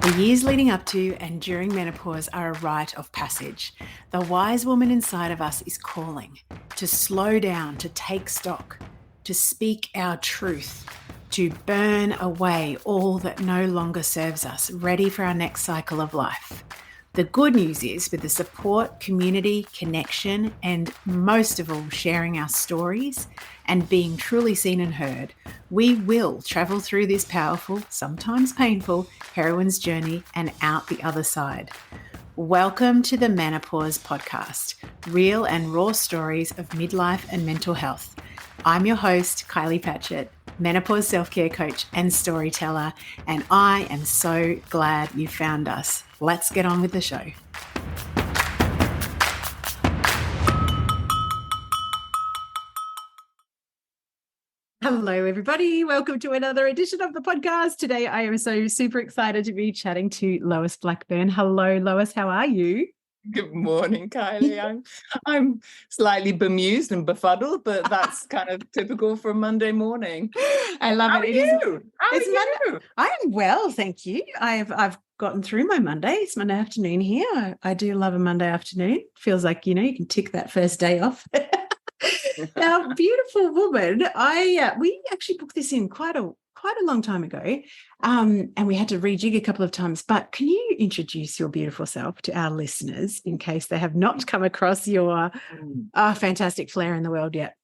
The years leading up to and during menopause are a rite of passage. The wise woman inside of us is calling to slow down, to take stock, to speak our truth, to burn away all that no longer serves us, ready for our next cycle of life. The good news is, with the support, community, connection, and most of all, sharing our stories and being truly seen and heard, we will travel through this powerful, sometimes painful, heroine's journey and out the other side. Welcome to the Menopause podcast, real and raw stories of midlife and mental health. I'm your host, Kylie Patchett, menopause self-care coach and storyteller, and I am so glad you found us. Let's get on with the show. Hello, everybody. Welcome to another edition of the podcast. Today, I am so super excited to be chatting to Lois Blackburn. Hello, Lois. How are you? Good morning, Kylie. I'm slightly bemused and befuddled, but that's kind of typical for a Monday morning. I love How it. Are you? How are Monday. I am well, thank you. I've gotten through my Monday. It's Monday afternoon here. I do love a Monday afternoon. Feels like, you can tick that first day off. Now, beautiful woman, we actually booked this in quite a long time ago, and we had to rejig a couple of times. But can you introduce your beautiful self to our listeners in case they have not come across your fantastic flair in the world yet?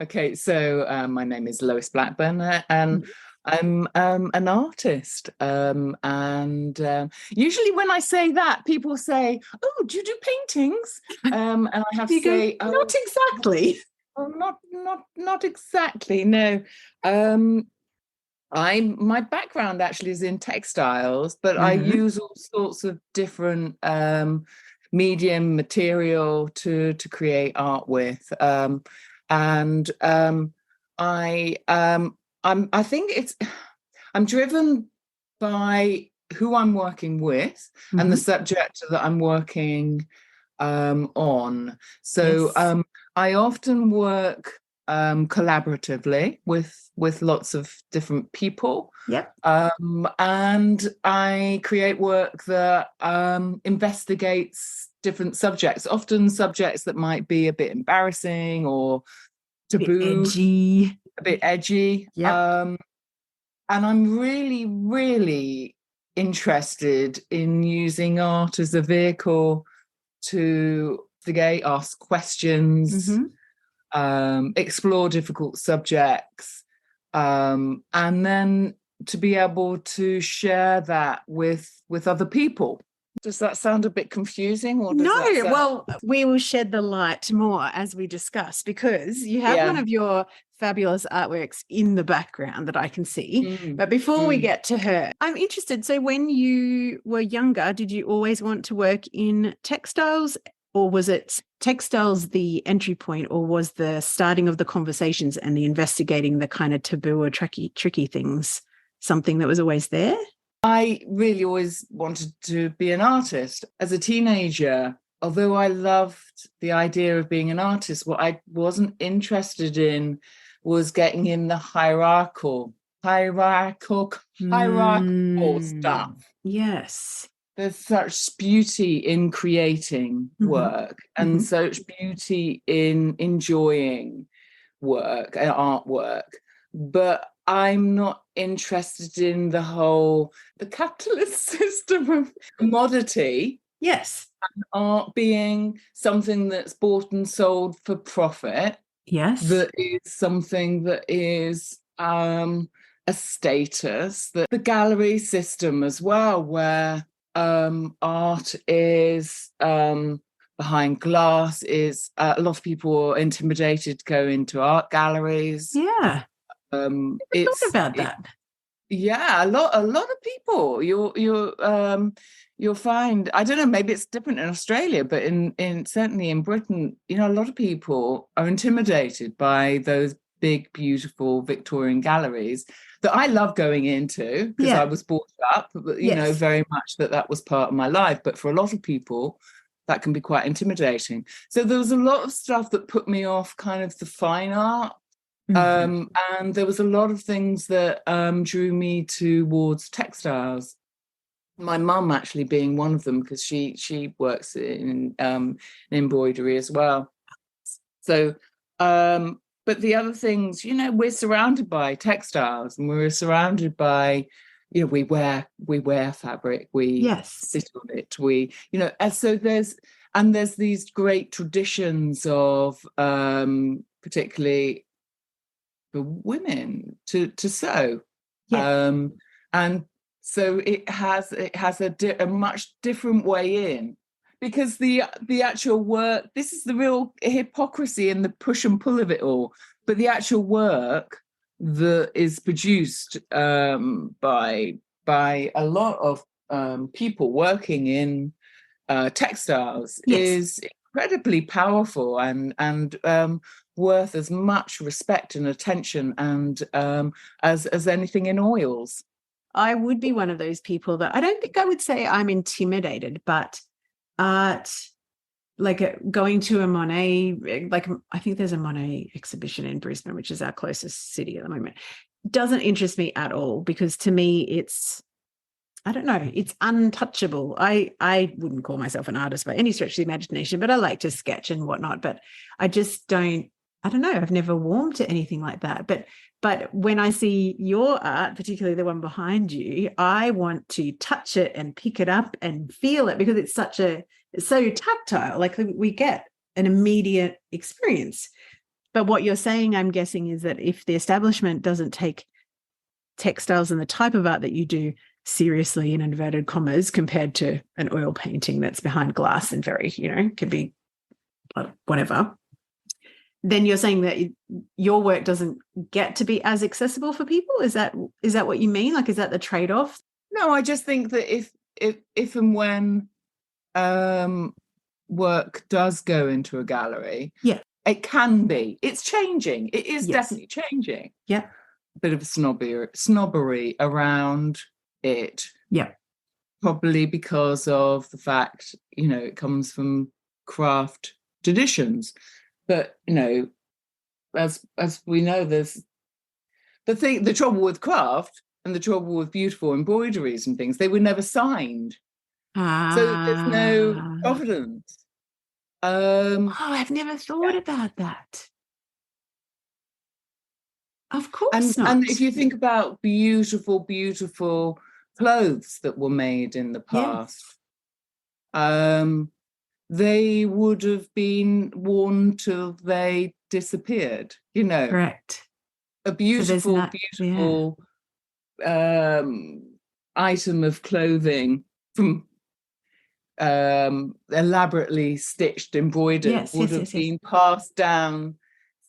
Okay, so my name is Lois Blackburn, and I'm an artist. And usually when I say that, people say, "Oh, do you do paintings?" And I have to say, "Not exactly." Well, not exactly. No. My background actually is in textiles, but I use all sorts of different medium material to create art with. I think I'm driven by who I'm working with and the subject that I'm working on. So Yes. I often work collaboratively with lots of different people. Yep. And I create work that investigates different subjects, often subjects that might be a bit embarrassing or taboo, a bit edgy. Yep. And I'm really, really interested in using art as a vehicle to investigate, ask questions, explore difficult subjects, and then to be able to share that with other people. Does that sound a bit confusing? Or does that sound... Well, we will shed the light more as we discuss, because you have one of your fabulous artworks in the background that I can see. But before we get to her, I'm interested. So when you were younger, did you always want to work in textiles, or was it textiles the entry point, or was the starting of the conversations and the investigating the kind of taboo or tricky things something that was always there? I really always wanted to be an artist. As a teenager, although I loved the idea of being an artist, what I wasn't interested in was getting in the hierarchical stuff. Yes. There's such beauty in creating work and such beauty in enjoying work and artwork. But I'm not interested in the capitalist system of commodity. Yes. And art being something that's bought and sold for profit. Yes. That is something that is a status. That the gallery system as well, where art is behind glass, is a lot of people are intimidated to go into art galleries. Yeah. Thought about that. A lot of people. You'll find, I don't know, maybe it's different in Australia, but in certainly in Britain, a lot of people are intimidated by those big, beautiful Victorian galleries that I love going into because I was brought up, but very much that was part of my life. But for a lot of people, that can be quite intimidating. So there was a lot of stuff that put me off kind of the fine art And there was a lot of things that drew me towards textiles. My mum actually being one of them, because she works in embroidery as well. So, but the other things, we're surrounded by textiles, and we're surrounded by, we wear fabric, we sit on it, and so there's these great traditions of particularly for women to sew. And so it has a much different way in, because the actual work, this is the real hypocrisy and the push and pull of it all, but the actual work that is produced by a lot of people working in textiles is incredibly powerful and worth as much respect and attention and as anything in oils. I would be one of those people that I don't think I would say I'm intimidated, but art, like going to a Monet, like I think there's a Monet exhibition in Brisbane, which is our closest city at the moment, doesn't interest me at all, because to me it's, I don't know, it's untouchable. I wouldn't call myself an artist by any stretch of the imagination, but I like to sketch and whatnot, but I just don't, I don't know, I've never warmed to anything like that. But when I see your art, particularly the one behind you, I want to touch it and pick it up and feel it, because it's so tactile. Like we get an immediate experience. But what you're saying, I'm guessing, is that if the establishment doesn't take textiles and the type of art that you do seriously, in inverted commas, compared to an oil painting that's behind glass and very, could be whatever, then you're saying that your work doesn't get to be as accessible for people? Is that what you mean? Like, is that the trade-off? No, I just think that if and when work does go into a gallery, it can be. It's changing. It is definitely changing. Yeah. A bit of snobbery around it. Yeah. Probably because of the fact, it comes from craft traditions. But as we know, there's the trouble with craft and the trouble with beautiful embroideries and things, they were never signed. So there's no provenance. I've never thought about that. Of course not. And if you think about beautiful, beautiful clothes that were made in the past, they would have been worn till they disappeared, Correct. A beautiful, beautiful item of clothing from elaborately stitched, embroidered, would have been passed down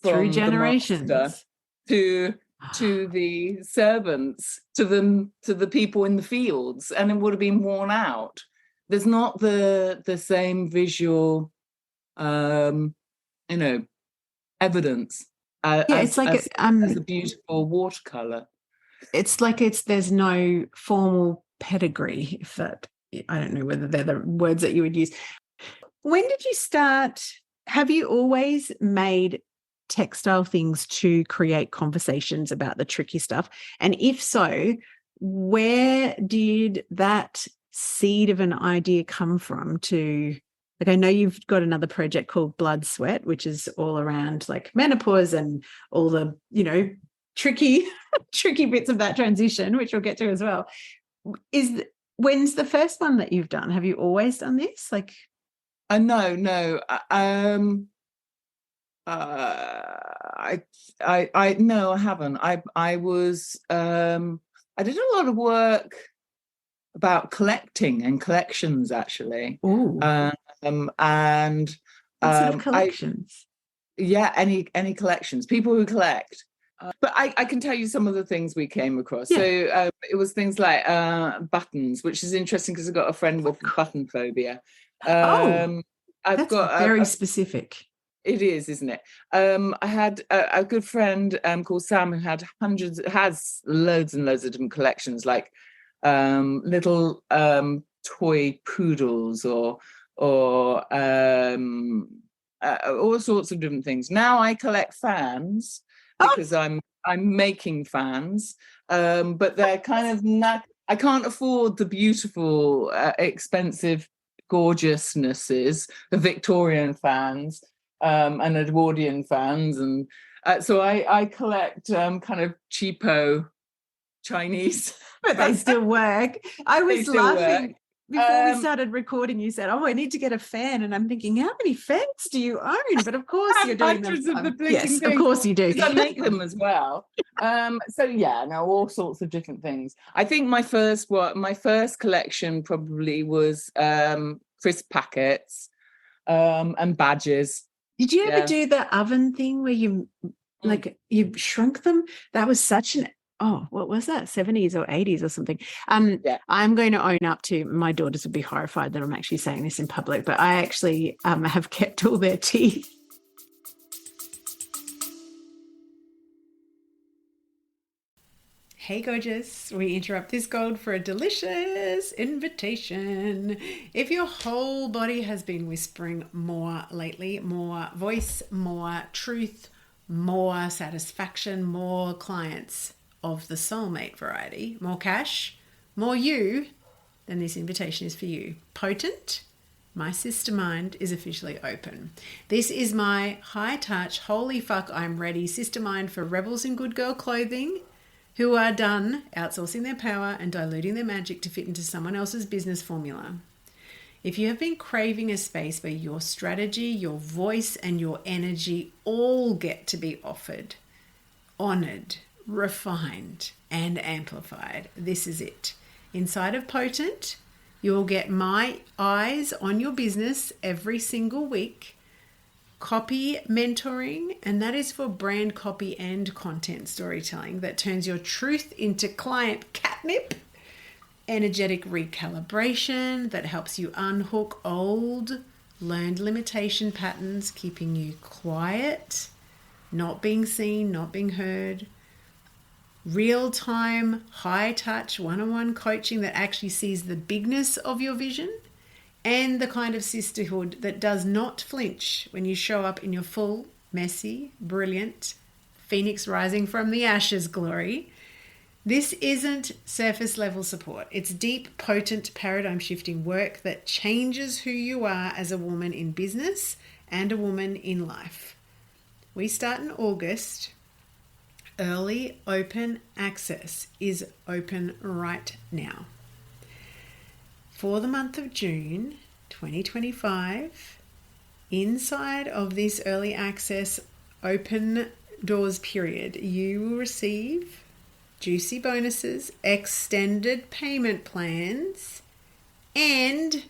through generations to the servants, to the people in the fields, and it would have been worn out. There's not the same visual, evidence it's like as a beautiful watercolor. It's like there's no formal pedigree, if that, I don't know whether they're the words that you would use. When did you start? Have you always made textile things to create conversations about the tricky stuff? And if so, where did that seed of an idea come from? To, like, I know you've got another project called Blood Sweat, which is all around like menopause and all the, tricky bits of that transition, which we'll get to as well. When's the first one that you've done? Have you always done this? Like, no. No, I haven't. I was I did a lot of work about collecting and collections, actually. And what sort of collections? Any collections, people who collect. But I can tell you some of the things we came across. So it was things like buttons, which is interesting because I've got a friend with button phobia. That's very specific. It is, isn't it? I had a good friend called Sam who has loads and loads of different collections, like little toy poodles or all sorts of different things. Now I collect fans. because I'm making fans, but they're kind of I can't afford the beautiful, expensive gorgeousnesses, the Victorian fans, and Edwardian fans, and so I collect kind of cheapo Chinese. But they still work. I was laughing work. Before we started recording. You said, "Oh, I need to get a fan," and I'm thinking, how many fans do you own? But of course, you're doing hundreds them. of the blinking Yes, things. of course you do. I make them as well. So yeah, no, all sorts of different things. I think my first collection probably was crisp packets and badges. Did you ever do the oven thing where you you shrunk them? That was such an what was that? 70s or 80s or something. I'm going to own up to, my daughters would be horrified that I'm actually saying this in public, but I actually have kept all their teeth. Hey gorgeous, we interrupt this gold for a delicious invitation. If your whole body has been whispering more lately, more voice, more truth, more satisfaction, more clients of the soulmate variety, more cash, more you, then this invitation is for you. Potent, my sister mind is officially open. This is my high touch, holy fuck, I'm ready sister mind for rebels in good girl clothing who are done outsourcing their power and diluting their magic to fit into someone else's business formula. If you have been craving a space where your strategy, your voice, and your energy all get to be offered, honored, refined, and amplified, this is it. Inside of Potent, you'll get my eyes on your business every single week, copy mentoring, and that is for brand copy and content storytelling that turns your truth into client catnip, energetic recalibration that helps you unhook old learned limitation patterns, keeping you quiet, not being seen, not being heard, real-time, high-touch, one-on-one coaching that actually sees the bigness of your vision, and the kind of sisterhood that does not flinch when you show up in your full, messy, brilliant, phoenix rising from the ashes glory. This isn't surface level support. It's deep, potent, paradigm shifting work that changes who you are as a woman in business and a woman in life. We start in August. Early open access is open right now. For the month of June 2025, inside of this early access open doors period, you will receive juicy bonuses, extended payment plans, and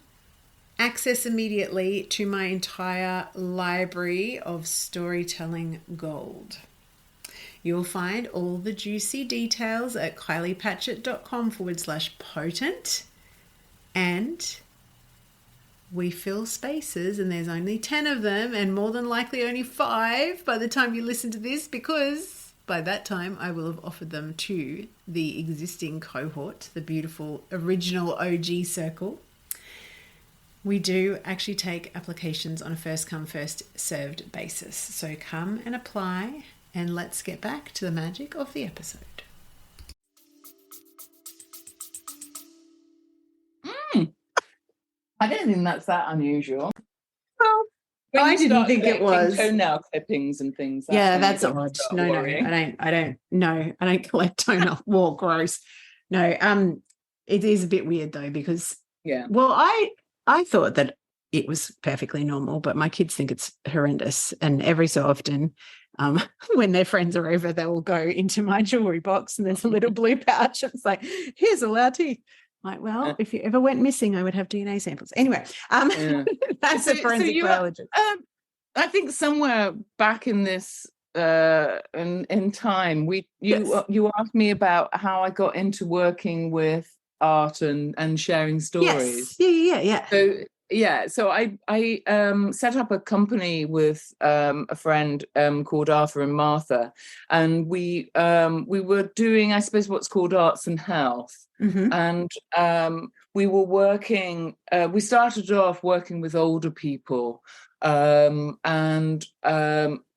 access immediately to my entire library of storytelling gold. You'll find all the juicy details at kyliepatchett.com/potent. And we fill spaces, and there's only 10 of them, and more than likely only 5 by the time you listen to this, because by that time I will have offered them to the existing cohort, the beautiful original OG circle. We do actually take applications on a first come, first served basis. So come and apply, and let's get back to the magic of the episode. I don't think that's that unusual. Well, I didn't think it was. Toenail clippings and things. That's odd. No, I don't collect toenail. Well, gross. No, it is a bit weird though, because well, I thought that it was perfectly normal, but my kids think it's horrendous. And every so often, when their friends are over, they will go into my jewelry box and there's a little blue pouch. It's like, here's all our teeth. Like, well, if you ever went missing, I would have DNA samples. Anyway, that's a forensic biologist. I think somewhere back in this in time, you asked me about how I got into working with art and sharing stories. Yeah. So I set up a company with a friend called Arthur and Martha, and we were doing, I suppose, what's called arts and health. Mm-hmm. And we were working, we started off working with older people, and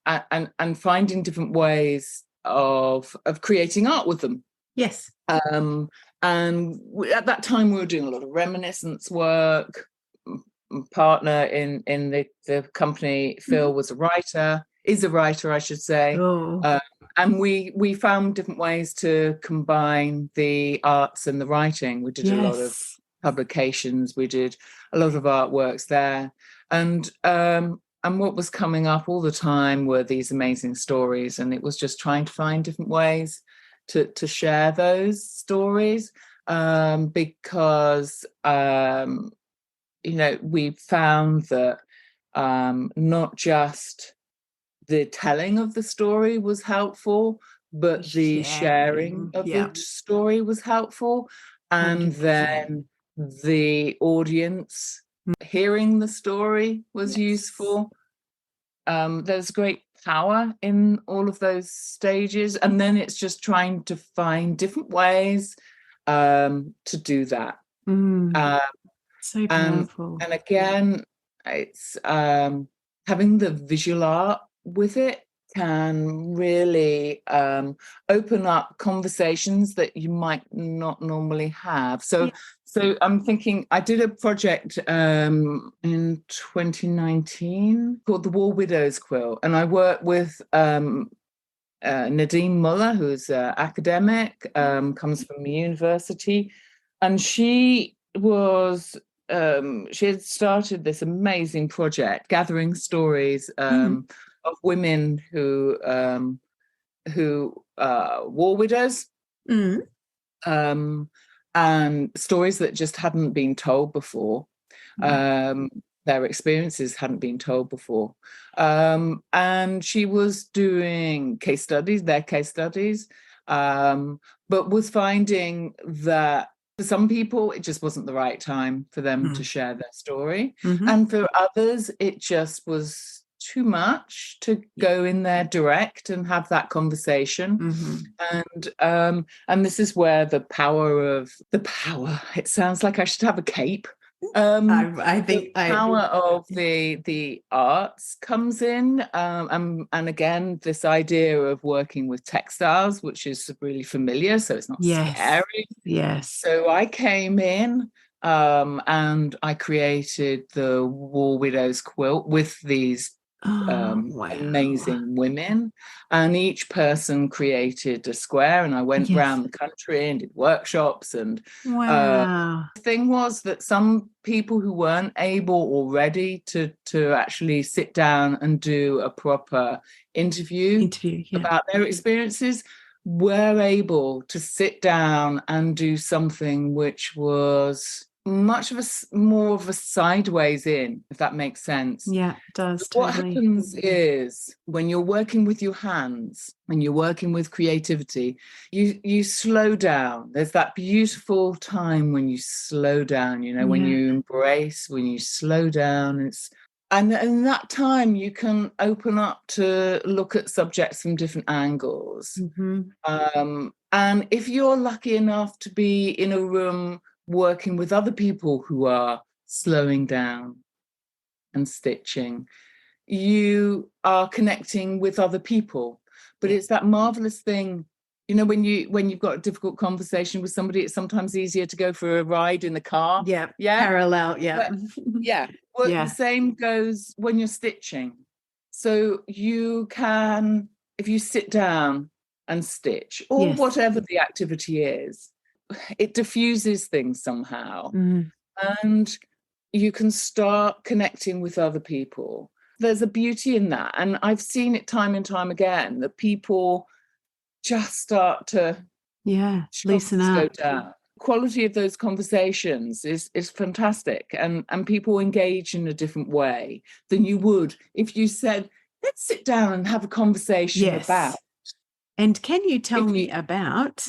and finding different ways of creating art with them. Yes. And at that time, we were doing a lot of reminiscence work. Partner in the company, Phil, was a writer, is a writer, I should say. Oh. And we found different ways to combine the arts and the writing. We did a lot of publications. We did a lot of artworks there. And what was coming up all the time were these amazing stories. And it was just trying to find different ways to share those stories, because we found that not just the telling of the story was helpful, but the sharing of the story was helpful. And 100%. Then the audience hearing the story was useful. There's great power in all of those stages. And then it's just trying to find different ways to do that. So powerful. And again, it's having the visual art with it can really open up conversations that you might not normally have. So I'm thinking, I did a project in 2019 called the War Widows Quill, and I worked with Nadine Muller, who's an academic, comes from the university, and she had started this amazing project gathering stories of women who war widows, and stories that just hadn't been told before. Their experiences hadn't been told before. And she was doing their case studies, but was finding that for some people, it just wasn't the right time for them to share their story. And for others, it just was too much to go in there direct and have that conversation. And this is where the power, it sounds like I should have a cape. I think the power of the arts comes in, and again, this idea of working with textiles, which is really familiar, so it's not scary. So I came in and I created the War Widows Quilt with these amazing women, and each person created a square, and I went around the country and did workshops. And the thing was that some people who weren't able or ready to actually sit down and do a proper interview about their experiences were able to sit down and do something which was much of more of a sideways in, if that makes sense. Yeah, it does. What happens is when you're working with your hands and you're working with creativity, you slow down. There's that beautiful time when you slow down, when you embrace, when you slow down. And in that time, you can open up to look at subjects from different angles. And if you're lucky enough to be in a room working with other people who are slowing down and stitching, you are connecting with other people. But it's that marvelous thing, when you've got a difficult conversation with somebody, it's sometimes easier to go for a ride in the car. Parallel. The same goes when you're stitching. So you can, if you sit down and stitch, or whatever the activity is, it diffuses things somehow, and you can start connecting with other people. There's a beauty in that, and I've seen it time and time again that people just start to loosen up. Down. Quality of those conversations is fantastic, and people engage in a different way than you would if you said, let's sit down and have a conversation about. And can you tell me about?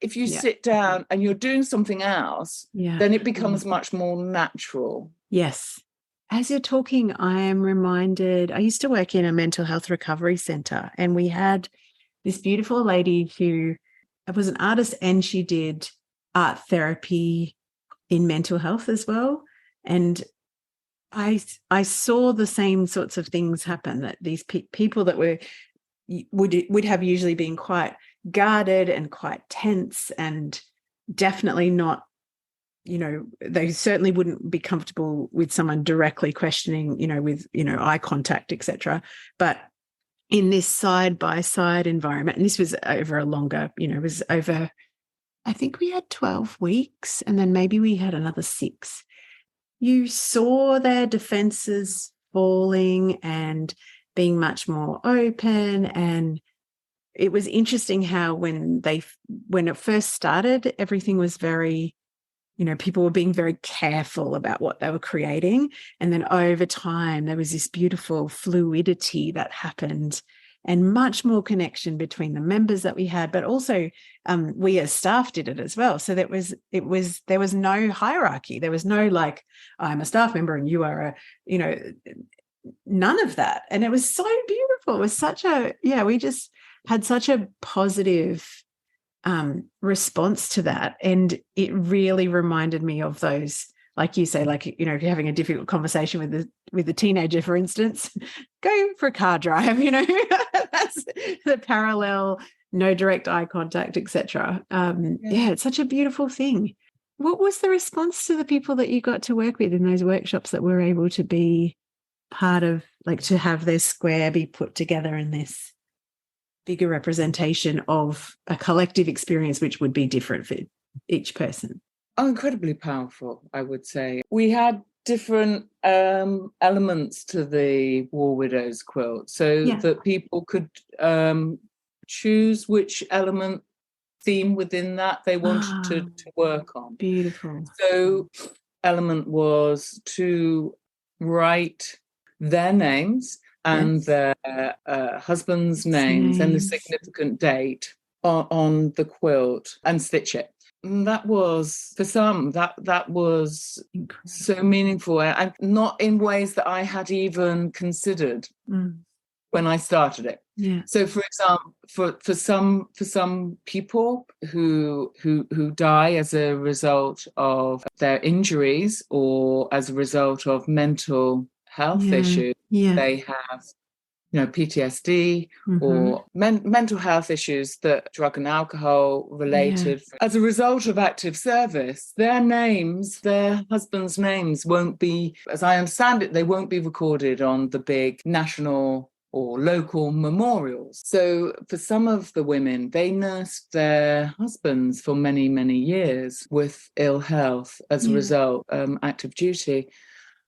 If you sit down and you're doing something else, then it becomes much more natural. Yes. As you're talking, I am reminded, I used to work in a mental health recovery centre, and we had this beautiful lady who was an artist, and she did art therapy in mental health as well. And I saw the same sorts of things happen, that these people that would have usually been quite guarded and quite tense, and definitely not, they certainly wouldn't be comfortable with someone directly questioning, with, eye contact, etc. But in this side-by-side environment, and this was over a longer, it was over, I think we had 12 weeks, and then maybe we had another 6. You saw their defenses falling and being much more open. And it was interesting how when it first started, everything was very, people were being very careful about what they were creating. And then over time, there was this beautiful fluidity that happened, and much more connection between the members that we had, but also we as staff did it as well. So there was no hierarchy. There was no like, I'm a staff member and you are none of that. And it was so beautiful. It was we just had such a positive response to that. And it really reminded me of those, like you say, like, if you're having a difficult conversation with a teenager, for instance, go for a car drive, that's the parallel, no direct eye contact, etc. It's such a beautiful thing. What was the response to the people that you got to work with in those workshops that were able to be part of, like, to have their square be put together in this bigger representation of a collective experience, which would be different for each person? Oh, incredibly powerful, I would say. We had different elements to the War Widows quilt, so that people could choose which theme within that they wanted to work on. Beautiful. So element was to write their names and their husband's names and the significant date on the quilt and stitch it. And that was, for some, that was incredible. So meaningful, and not in ways that I had even considered when I started it. Yeah. So, for example, for some people who die as a result of their injuries or as a result of mental health issues, they have, PTSD or mental health issues that drug and alcohol related. As a result of active service, their names, their husbands' names won't be, as I understand it, they won't be recorded on the big national or local memorials. So for some of the women, they nursed their husbands for many, many years with ill health as a result, active duty.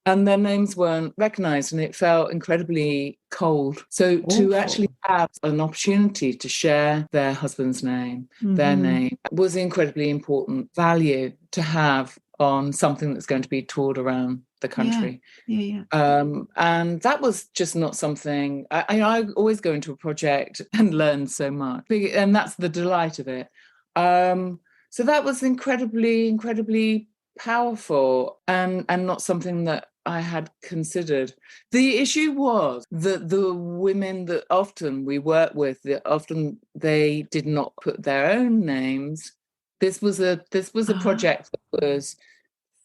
And their names weren't recognised, and it felt incredibly cold. So to actually have an opportunity to share their husband's name, their name, was incredibly important value to have on something that's going to be toured around the country. And that was just not something, I always go into a project and learn so much, and that's the delight of it. So that was incredibly, incredibly powerful, and not something that I had considered. The issue was that the women that often we work with, often they did not put their own names. This was a project that was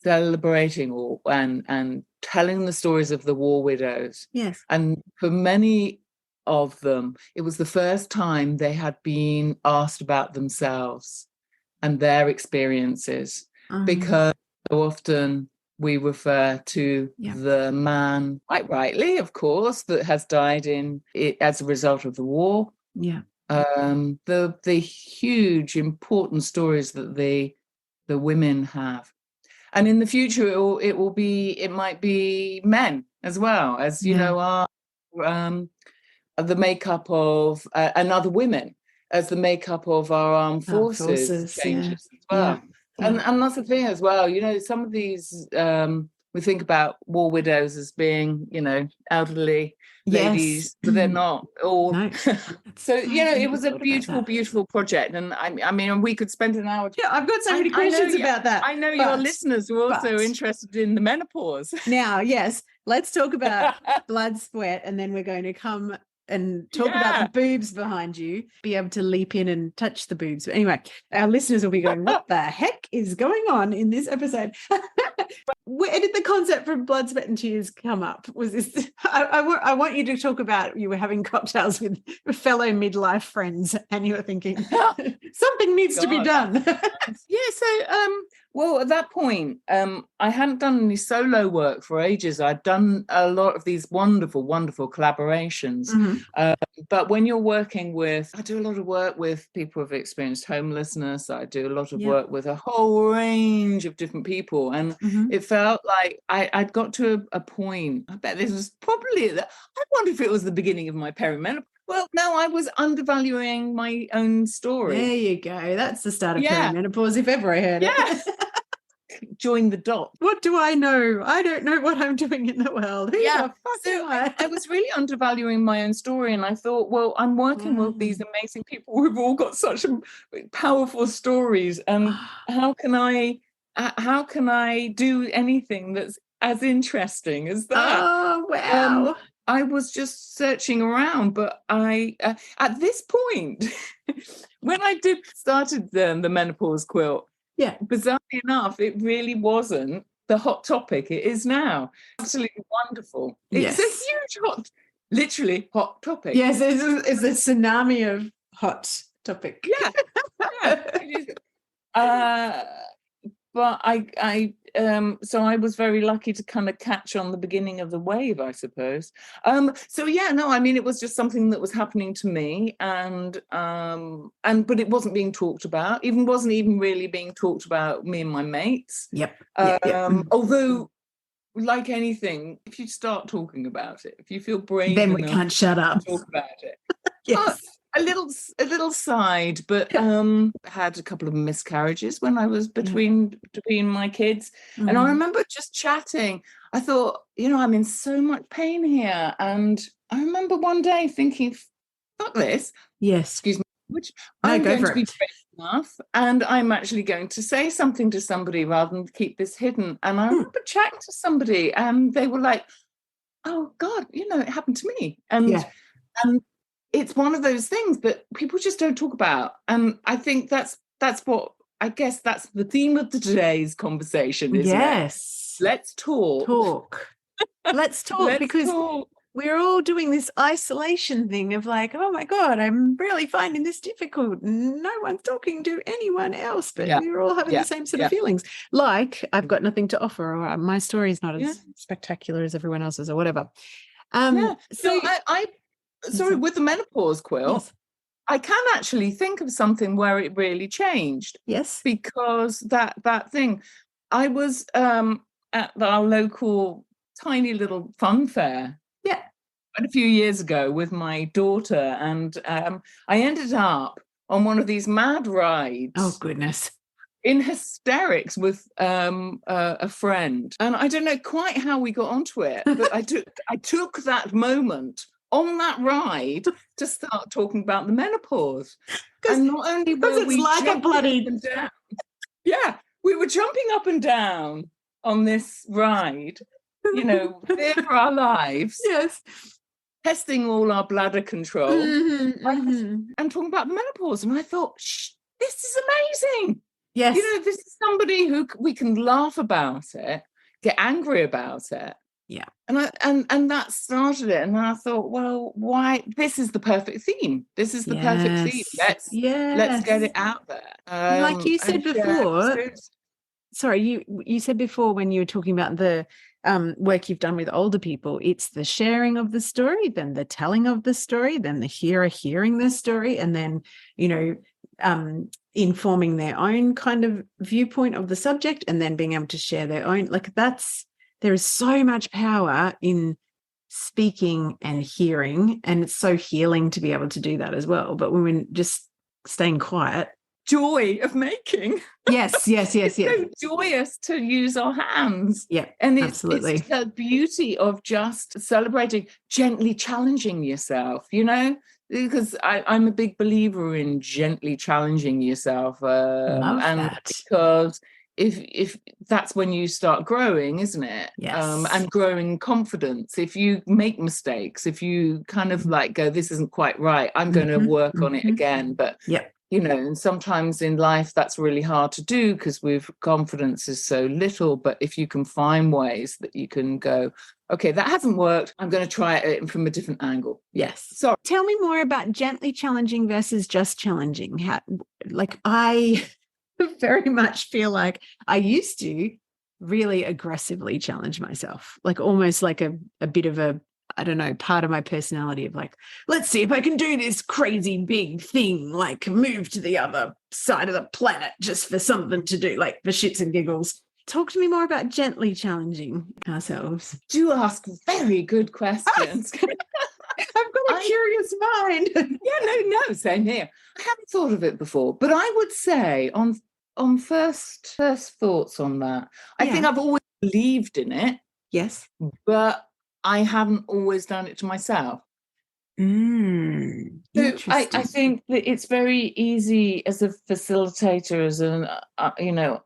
celebrating and telling the stories of the war widows. Yes. And for many of them, it was the first time they had been asked about themselves and their experiences, because so often we refer to the man, quite rightly, of course, that has died in it as a result of the war. The huge, important stories that the women have. And in the future, it might be men as well, as are the makeup of and other women as the makeup of our armed forces changes as well. And that's the thing as well. Some of these we think about war widows as being, elderly ladies, but they're not all. No. So it was a beautiful, beautiful project, and I mean, we could spend an hour. Yeah, I've got so many questions about that. I know your listeners are also interested in the menopause. Now, yes, let's talk about blood, sweat, and then we're going to come and talk about the boobs behind you, be able to leap in and touch the boobs. But anyway, our listeners will be going, what the heck is going on in this episode? where did the concept from Blood, Sweat and Tears come up? Was this, I want you to talk about, you were having cocktails with fellow midlife friends and you were thinking, something needs to be done. Well, at that point, I hadn't done any solo work for ages. I'd done a lot of these wonderful, wonderful collaborations. But when you're working with, I do a lot of work with people who've experienced homelessness. I do a lot of work with a whole range of different people. And it felt like I'd got to a point, I bet this was probably, I wonder if it was the beginning of my perimenopause. Well, no, I was undervaluing my own story. There you go. That's the start of perimenopause, if ever I heard it. Join the dots. What do I know? I don't know what I'm doing in the world. Who the fuck am I? I was really undervaluing my own story, and I thought, well, I'm working with these amazing people who've all got such powerful stories, and how can I do anything that's as interesting as that? Oh, wow. I was just searching around, but I at this point, when I started the Menopause Quill, bizarrely enough, it really wasn't the hot topic it is now. Absolutely wonderful. It's a huge literally hot topic. Yes, it's a tsunami of hot topic. But so I was very lucky to kind of catch on the beginning of the wave, I suppose. It was just something that was happening to me, and but it wasn't being talked about. Wasn't even really being talked about me and my mates. Although, like anything, if you start talking about it, if you feel brave, then we can't shut up. Talk about it. Yes. A little side, but had a couple of miscarriages when I was between my kids. And I remember just chatting. I thought, I'm in so much pain here. And I remember one day thinking, fuck this. Yes. Excuse me. Which I'm going to be brave enough, and I'm actually going to say something to somebody rather than keep this hidden. And I remember chatting to somebody, and they were like, oh God, it happened to me. And it's one of those things that people just don't talk about. And I think that's what, I guess that's the theme of today's conversation, isn't it? Let's talk. Let's talk. Because we're all doing this isolation thing of like, oh my God, I'm really finding this difficult. No one's talking to anyone else, but we're all having the same sort of feelings. Like, I've got nothing to offer, or my story is not as spectacular as everyone else's, or whatever. So Sorry, with the Menopause Quill, I can actually think of something where it really changed. Yes. Because that thing, I was at our local tiny little fun fair a few years ago with my daughter, and I ended up on one of these mad rides. Oh, goodness. In hysterics with a friend. And I don't know quite how we got onto it, but I took that moment on that ride to start talking about the menopause. And not only were we like a bloody we were jumping up and down on this ride, fear for our lives. Yes. Testing all our bladder control and talking about the menopause. And I thought, this is amazing. Yes. This is somebody who we can laugh about it, get angry about it. Yeah. And that started it. And I thought, well, why? This is the perfect theme. This is the perfect theme. Let's get it out there. Like you said before, you said before when you were talking about the work you've done with older people, it's the sharing of the story, then the telling of the story, then the hearer hearing the story, and then, informing their own kind of viewpoint of the subject, and then being able to share their own. There is so much power in speaking and hearing, and it's so healing to be able to do that as well. But when we're just staying quiet, joy of making. Yes. It's so joyous to use our hands. Yeah, and absolutely. It's the beauty of just celebrating, gently challenging yourself, because I'm a big believer in gently challenging yourself. Love that. Because if that's when you start growing, isn't it? Yes. And growing confidence. If you make mistakes, if you kind of go, this isn't quite right, I'm going to work on it again. But And sometimes in life that's really hard to do because confidence is so little. But if you can find ways that you can go, okay, that hasn't worked, I'm going to try it from a different angle. Yes. Sorry. Tell me more about gently challenging versus just challenging. I very much feel like I used to really aggressively challenge myself, like almost like a bit of a, I don't know, part of my personality of like, let's see if I can do this crazy big thing, like move to the other side of the planet just for something to do, like for shits and giggles. Talk to me more about gently challenging ourselves. Do ask very good questions. I've got a curious mind. No, same here. I haven't thought of it before, but I would say on first thoughts on that, I think I've always believed in it. Yes. But I haven't always done it to myself. So I think that it's very easy as a facilitator, as an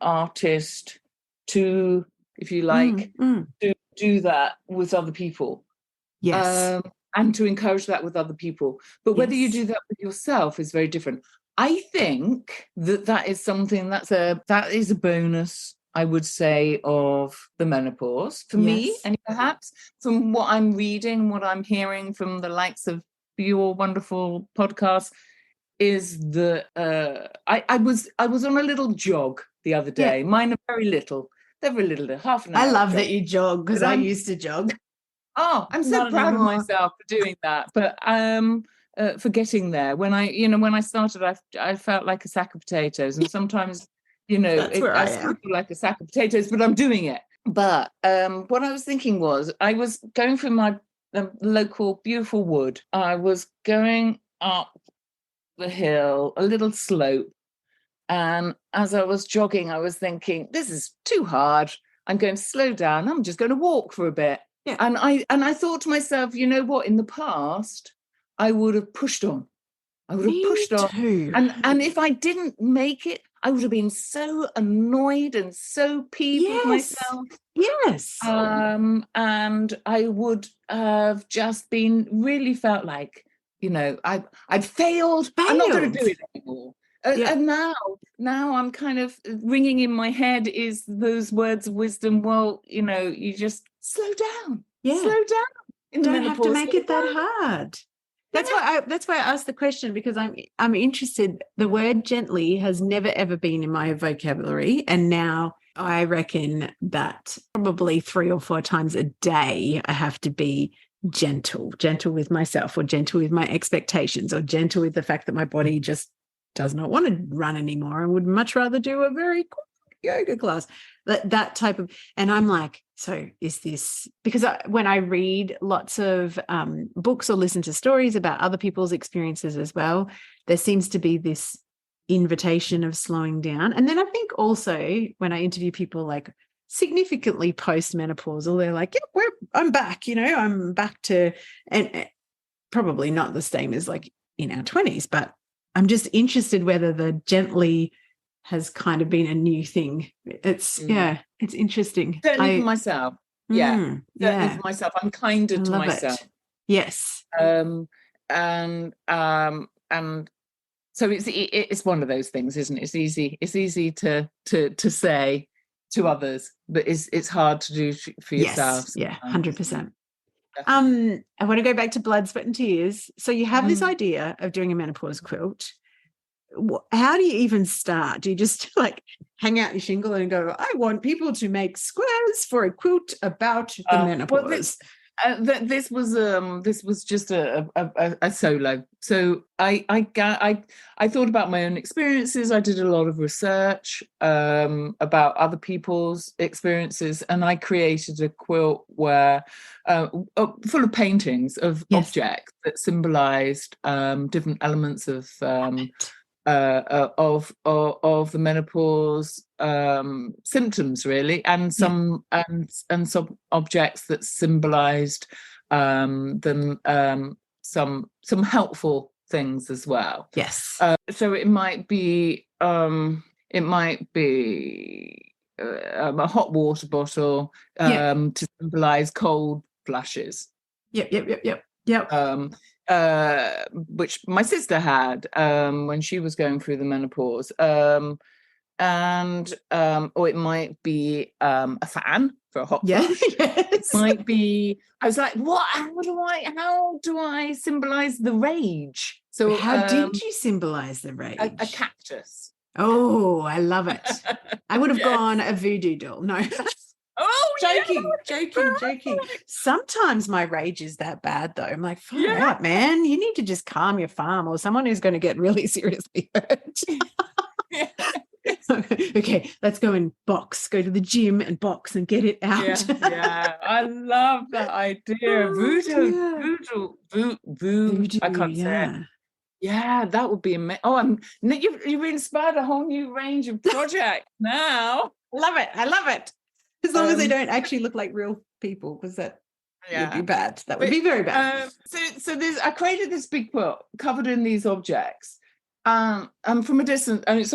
artist, to, if you like, to do that with other people. Yes. And to encourage that with other people. But whether you do that with yourself is very different. I think that is something that is a bonus, I would say, of the menopause for me, and perhaps from what I'm reading, what I'm hearing from the likes of your wonderful podcast, is that I was on a little jog the other day. Mine are very little. They're very little, half an hour. I love that you jog, because I used to jog. Oh, I'm so proud of myself for doing that. But for getting there, when I started, I felt like a sack of potatoes, and sometimes, I still feel like a sack of potatoes, but I'm doing it. But what I was thinking was, I was going through my local beautiful wood. I was going up the hill, a little slope, and as I was jogging, I was thinking, this is too hard. I'm going to slow down. I'm just going to walk for a bit. Yeah. And I thought to myself, you know what? In the past, I would have pushed on. I would have pushed on. And if I didn't make it, I would have been so annoyed and so peeved with myself. Yes. And I would have just really felt like, I'd failed. I'm not going to do it anymore. And now I'm kind of ringing in my head is those words of wisdom. Well, you just slow down. Slow down. You don't have to make it that hard. That's why I asked the question, because I'm interested. The word gently has never ever been in my vocabulary, and now I reckon that probably 3 or 4 times a day I have to be gentle with myself, or gentle with my expectations, or gentle with the fact that my body just does not want to run anymore and would much rather do a very quick yoga class. That type of, and I'm like, so is this, because when I read lots of books or listen to stories about other people's experiences as well, there seems to be this invitation of slowing down. And then I think also when I interview people like significantly post-menopausal, they're like, I'm back, I'm back to, and probably not the same as like in our 20s, but I'm just interested whether the gently has kind of been a new thing. It's it's interesting. Certainly for myself. Certainly for myself. I'm kinder to myself. Yes. And so it's one of those things, isn't it? It's easy to say to others, but it's hard to do for yourself. Yes. 100%. I want to go back to blood, sweat and tears. So you have this idea of doing a menopause quilt. How do you even start? Do you just like hang out your shingle and go, I want people to make squares for a quilt about the menopause? This was just a solo. So I thought about my own experiences. I did a lot of research about other people's experiences, and I created a quilt where full of paintings of objects that symbolized different elements of the menopause symptoms, really, and some some objects that symbolized some helpful things as well. Yes. So it might be a hot water bottle to symbolize cold flashes. Yep. which my sister had when she was going through the menopause. Or it might be a fan for a hot flash. Yes. It might be, I was like, what? How do I symbolize the rage? So how did you symbolize the rage? A cactus. Oh, I love it. I would have gone a voodoo doll. No. Oh, joking. Sometimes my rage is that bad, though. I'm like, far out, man. You need to just calm your farm, or someone who's going to get really seriously hurt. Okay, let's go and box. Go to the gym and box and get it out. Yeah. I love that idea. Voodoo. I can't say it. Yeah, that would be amazing. Oh, you've inspired a whole new range of projects now. I love it. As long as they don't actually look like real people, because that would be bad. That would be very bad. So I created this big quilt covered in these objects. From a distance, and it's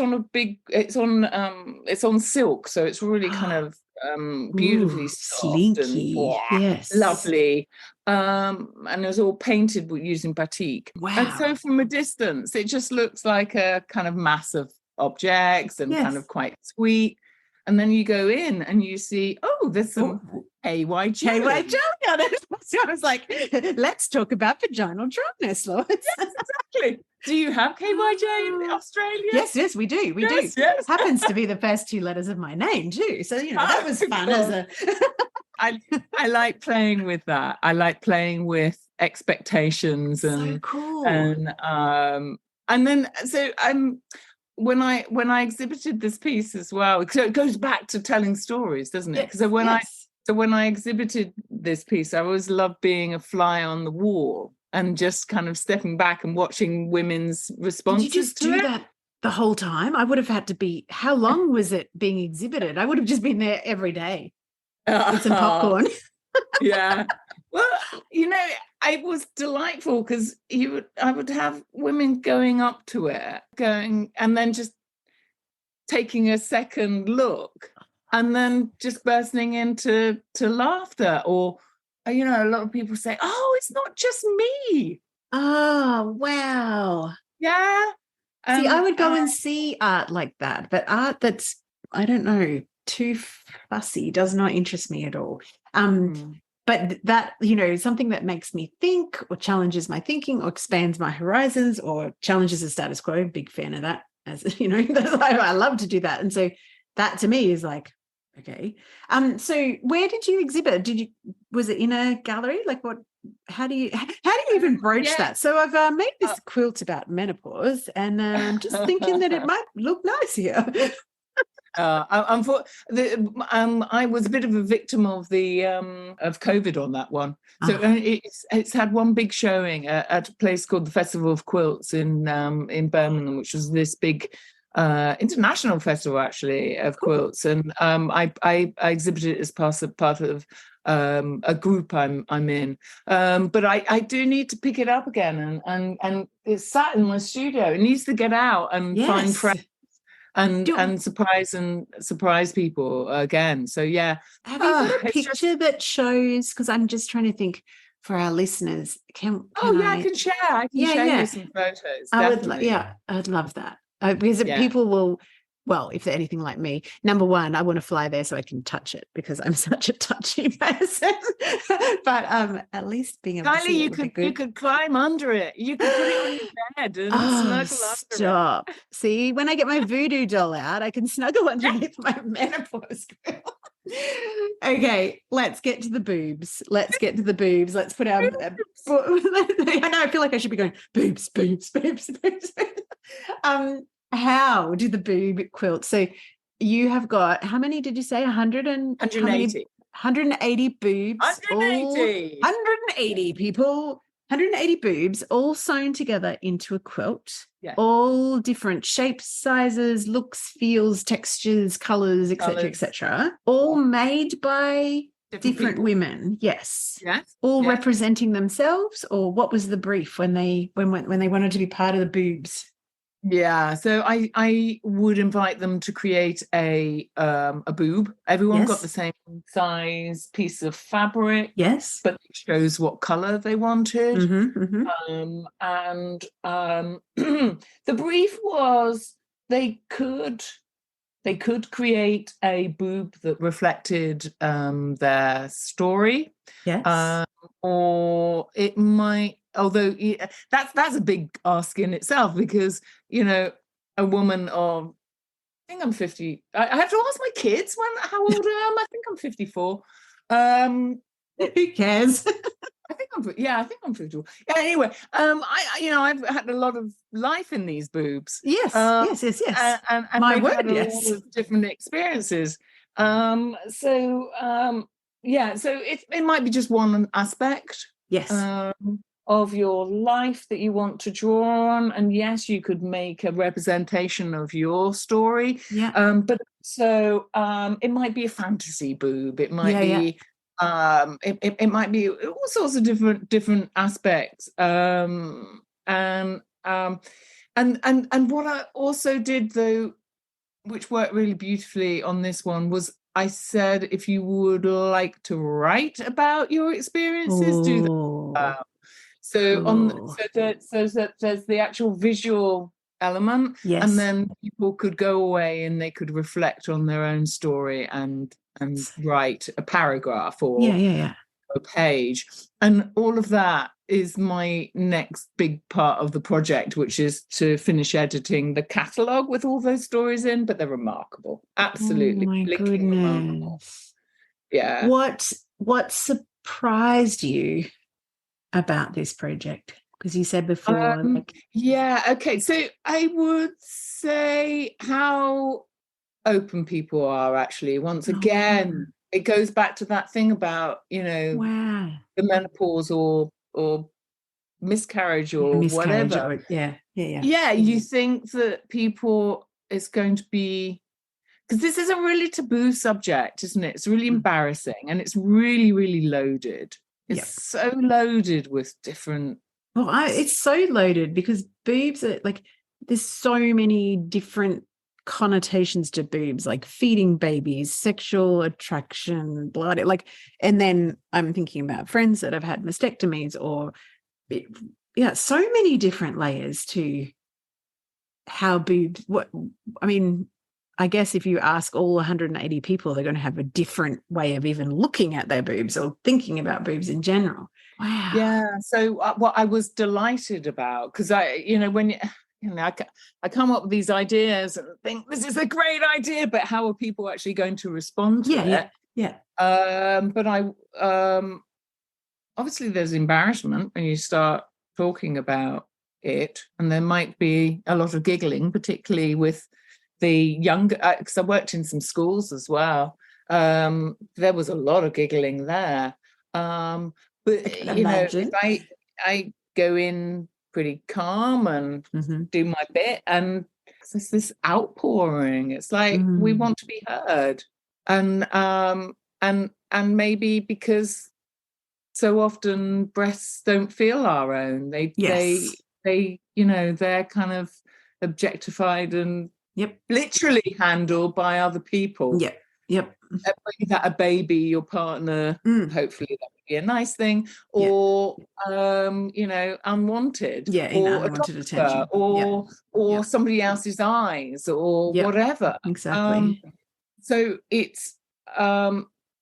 on silk, so it's really kind of beautifully soft slinky, and lovely. And it was all painted using batik. Wow. And so from a distance, it just looks like a kind of mass of objects and kind of quite sweet. And then you go in and you see, there's some KY jelly. KY jelly on it. So I was like, let's talk about vaginal dryness, Lois. Yes, exactly. Do you have KYJ in Australia? Yes, we do. We do. Yes. Happens to be the first two letters of my name too. So, that was fun as a... I like playing with that. I like playing with expectations and so cool. And then when I exhibited this piece as well, so it goes back to telling stories, doesn't it? So when I exhibited this piece, I always loved being a fly on the wall and just kind of stepping back and watching women's responses. Did you just do that the whole time? I would have had to be. How long was it being exhibited? I would have just been there every day with some popcorn. Yeah. Well, it was delightful because I would have women going up to it, and then just taking a second look, and then just bursting into laughter. Or, a lot of people say, "Oh, it's not just me." Oh, wow. Yeah. See, I would go and see art like that, but art that's, I don't know, too fussy does not interest me at all. But that, something that makes me think or challenges my thinking or expands my horizons or challenges the status quo, big fan of that. As I love to do that. And so that to me is like, okay. So where did you exhibit? Was it in a gallery? Like what? How do you even broach that? So I've made this quilt about menopause, and I'm just thinking that it might look nice here. I was a bit of a victim of the of COVID on that one. So it's had one big showing at a place called the Festival of Quilts in Birmingham, which was this big international festival actually of quilts, and I exhibited it as part of a group I'm in, but I do need to pick it up again, and it's sat in my studio. It needs to get out and find friends and surprise people again. So yeah. Have you got a picture that shows? Because I'm just trying to think for our listeners. I can share. I can show you some photos. I'd love that. Because people will, well, if they're anything like me, number one, I want to fly there so I can touch it because I'm such a touchy person. But at least being able to see it you could climb under it. You could put it on your bed and snuggle under stop. It. See, when I get my voodoo doll out, I can snuggle underneath my menopause quill. Okay, let's get to the boobs. Let's put our I know, I feel like I should be going boobs. How do the boob quilt? So you have got, how many did you say? 180. 180 boobs. 180 people. 180 boobs all sewn together into a quilt. Yeah. All different shapes, sizes, looks, feels, textures, colours, etc. All made by different women. Yes. All representing themselves, or what was the brief when they wanted to be part of the boobs? Yeah, so I would invite them to create a boob. Everyone got the same size piece of fabric, Yes. but it shows what color they wanted. Mm-hmm. The brief was they could create a boob that reflected their story. Yes. Or it might, although that's a big ask in itself, because a woman of, I think I'm 50. I have to ask my kids how old I am. I think I'm 54. Who cares? I think I'm 54. Yeah, anyway, I've had a lot of life in these boobs. Yes. Yes. And My they've word, had a yes. lot of different experiences. So it might be just one aspect. Yes. Of your life that you want to draw on, and yes, you could make a representation of your story. Yeah. But so it might be a fantasy boob. It might be it might be all sorts of different aspects. And what I also did, though, which worked really beautifully on this one, was I said, if you would like to write about your experiences, do that. So cool. there's the actual visual element, Yes. and then people could go away and they could reflect on their own story and write a paragraph or a page. And all of that is my next big part of the project, which is to finish editing the catalogue with all those stories in. But they're remarkable, absolutely. Oh my goodness. Yeah. What surprised you about this project? Because you said before, okay, so I would say how open people are, actually. Once again, it goes back to that thing about wow, the menopause or miscarriage or whatever. You think that people, it's going to be, because this is a really taboo subject, isn't it? It's really embarrassing, and it's really, really loaded. It's so loaded with different. Well, it's so loaded because boobs are there's so many different connotations to boobs, like feeding babies, sexual attraction, blood, and then I'm thinking about friends that have had mastectomies or so many different layers to how boobs. I guess if you ask all 180 people, they're going to have a different way of even looking at their boobs or thinking about boobs in general. Wow. Yeah. So what I was delighted about, because when I come up with these ideas and think this is a great idea, but how are people actually going to respond to it? Yeah. But I obviously there's embarrassment when you start talking about it, and there might be a lot of giggling, particularly with the younger, because I worked in some schools as well. There was a lot of giggling there. But if I go in pretty calm and do my bit, and there's this outpouring. It's like we want to be heard, and maybe because so often breasts don't feel our own. They they're kind of objectified and literally handled by other people. That a baby, your partner, hopefully that would be a nice thing, or unwanted, or unwanted attention, or somebody else's eyes, or whatever. Exactly. So it's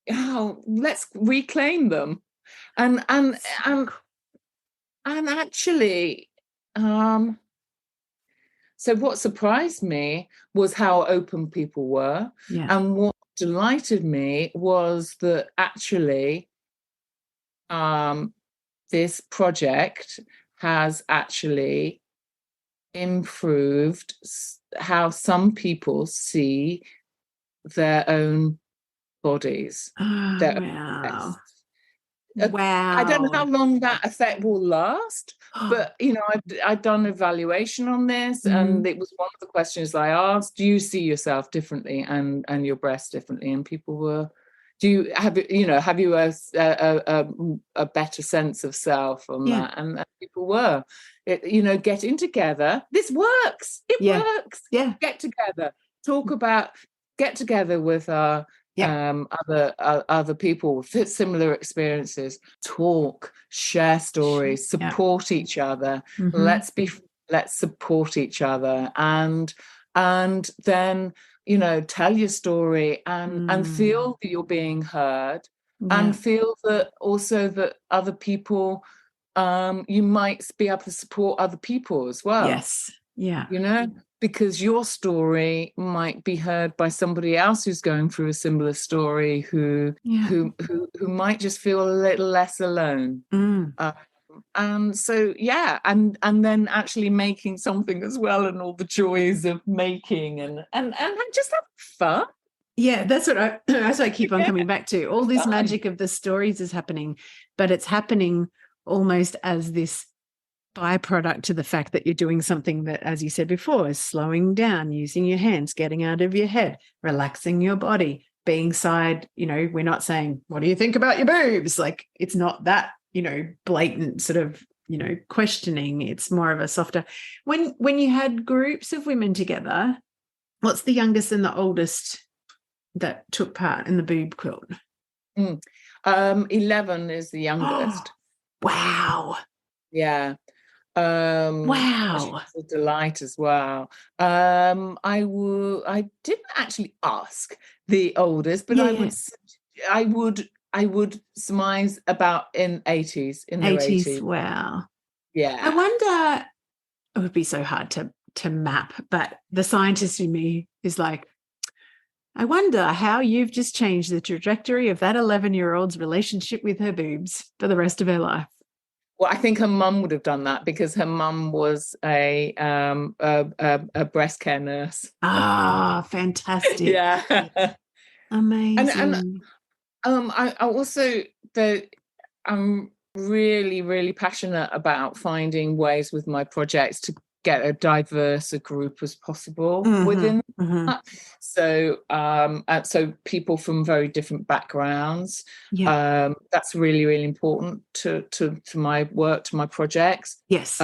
let's reclaim them, and actually, so what surprised me was how open people were. And what delighted me was that actually this project has actually improved how some people see their own bodies. Wow. I don't know how long that effect will last, but I've done evaluation on this, and it was one of the questions I asked: do you see yourself differently and your breasts differently? And people were do you have you a better sense of self on that? And people were, getting together. This works. It works. Yeah. Get together. Get together with our other people with similar experiences. Talk, share stories, support each other. Let's support each other, and then tell your story and feel that you're being heard, and feel that also that other people, you might be able to support other people as well. Yes. Yeah. Because your story might be heard by somebody else who's going through a similar story, who might just feel a little less alone. And so and then actually making something as well, and all the joys of making and just have fun. Yeah, that's what I keep on coming back to. All this magic of the stories is happening, but it's happening almost as this byproduct to the fact that you're doing something that, as you said before, is slowing down, using your hands, getting out of your head, relaxing your body, being side. We're not saying, what do you think about your boobs? Like, it's not that, blatant sort of, questioning. It's more of a softer. When you had groups of women together, what's the youngest and the oldest that took part in the boob quilt? 11 is the youngest. Wow. Yeah. Wow. It's a delight as well. I didn't actually ask the oldest, but I would surmise about in 80s, in their 80s. Wow. Yeah. I wonder, it would be so hard to map, but the scientist in me is like, I wonder how you've just changed the trajectory of that 11-year-old's relationship with her boobs for the rest of her life. Well, I think her mum would have done that, because her mum was a breast care nurse. Ah, fantastic. Yeah. Amazing. And I also, I'm really, really passionate about finding ways with my projects to get a diverse a group as possible within that. So so people from very different backgrounds. That's really, really important to my work, to my projects. Yes.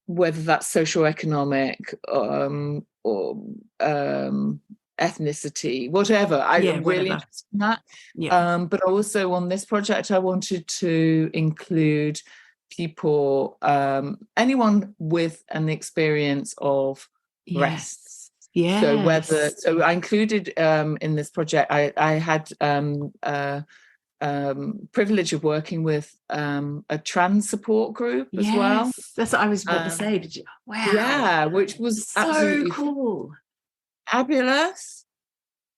Whether that's socioeconomic or ethnicity, whatever. I'm really interested in that. But also on this project, I wanted to include people, anyone with an experience of breasts. So I included in this project, I had privilege of working with a trans support group as well. That's what I was about to say. Did you? Wow. Yeah, which was so absolutely cool. Fabulous.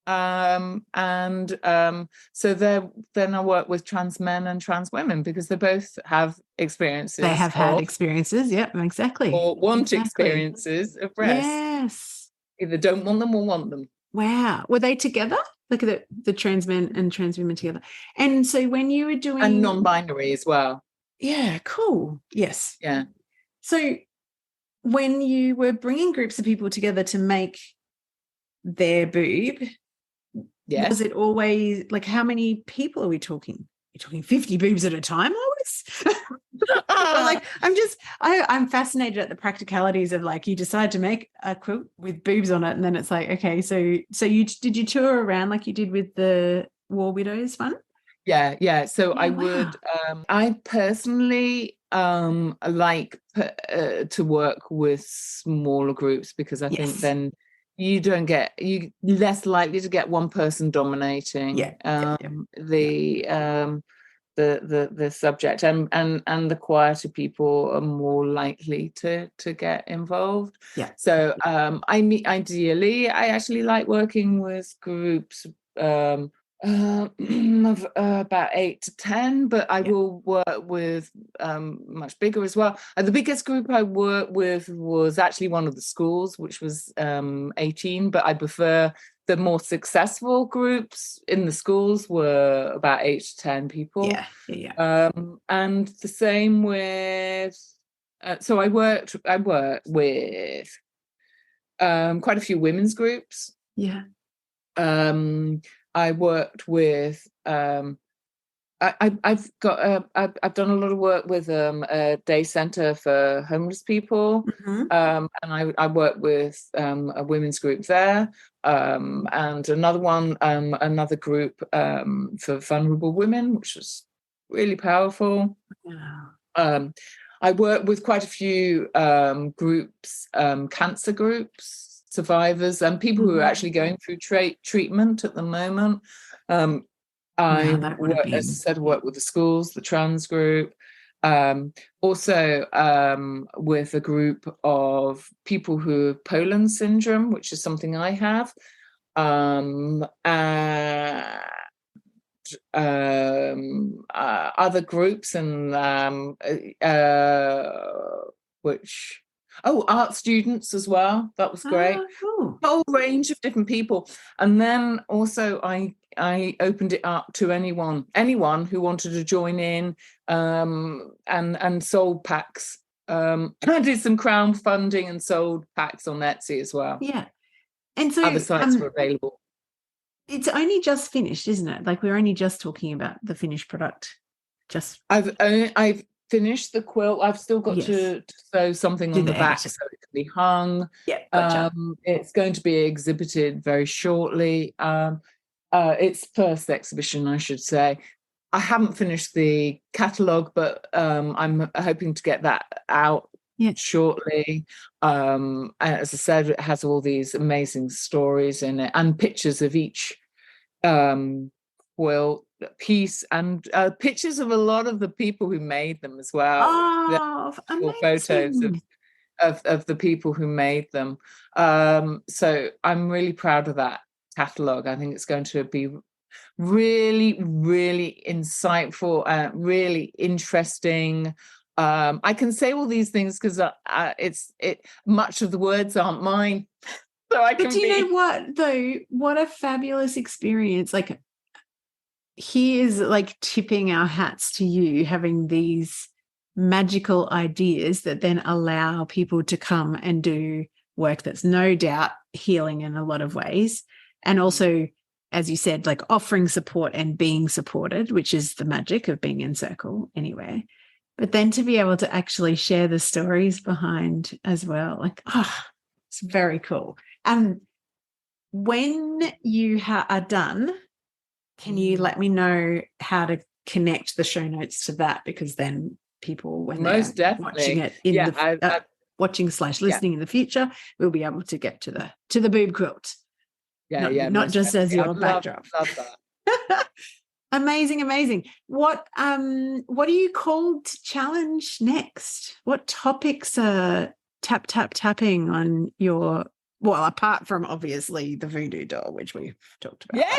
So then I work with trans men and trans women, because they both have experiences. They have had experiences. Yep, exactly. Or want experiences of breasts. Yes. Either don't want them or want them. Wow. Were they together? Look at the trans men and trans women together. And so when you were doing... And non-binary as well. Yeah, cool. Yes. Yeah. So when you were bringing groups of people together to make their boob, was it always, like, how many people are we talking? You're talking 50 boobs at a time, Lois? Like, I'm fascinated at the practicalities of, like, you decide to make a quilt with boobs on it, and then it's like, okay, so you tour around like you did with the War Widows one? Yeah. So I would, I personally like to work with smaller groups, because I think then you less likely to get one person dominating the subject, and the quieter people are more likely to get involved. So ideally I actually like working with groups of about 8 to 10, but I will work with much bigger as well. The biggest group I worked with was actually one of the schools, which was 18, but I prefer the more successful groups in the schools were about 8 to 10 people. And the same with so I worked with quite a few women's groups. I worked with I've done a lot of work with a day centre for homeless people, and I work with a women's group there, and another group for vulnerable women, which was really powerful. Wow. I work with quite a few groups, cancer groups, survivors, and people who are actually going through treatment at the moment. I work, as I said, work with the schools, the trans group, also with a group of people who have Poland syndrome, which is something I have, and other groups, and which art students as well. That was great. Cool. A whole range of different people. And then also I opened it up to anyone who wanted to join in, and sold packs. I did some crowdfunding and sold packs on Etsy as well. Yeah. And so other sites were available. It's only just finished, isn't it? Like, we're only just talking about the finished product. I've finished the quilt. I've still got to sew something on the back so it can be hung. Yeah, gotcha. It's going to be exhibited very shortly. It's first exhibition, I should say. I haven't finished the catalogue, but I'm hoping to get that out shortly. As I said, it has all these amazing stories in it and pictures of each quilt piece, and pictures of a lot of the people who made them as well. Photos of the people who made them. So I'm really proud of that catalogue. I think it's going to be really, really insightful, really interesting. I can say all these things because much of the words aren't mine. So I can. But do you know what though? What a fabulous experience! Like, here's like tipping our hats to you, having these magical ideas that then allow people to come and do work that's no doubt healing in a lot of ways, and also, as you said, like offering support and being supported, which is the magic of being in circle anywhere. But then to be able to actually share the stories behind as well, like, it's very cool. When you are done, can you let me know how to connect the show notes to that? Because then people, when most they're definitely watching it watching/listening in the future, we'll be able to get to the boob quilt. Not just as your backdrop. Love that. Amazing. What are you called to challenge next? What topics are tapping on your, well, apart from obviously the voodoo doll, which we've talked about. Yeah.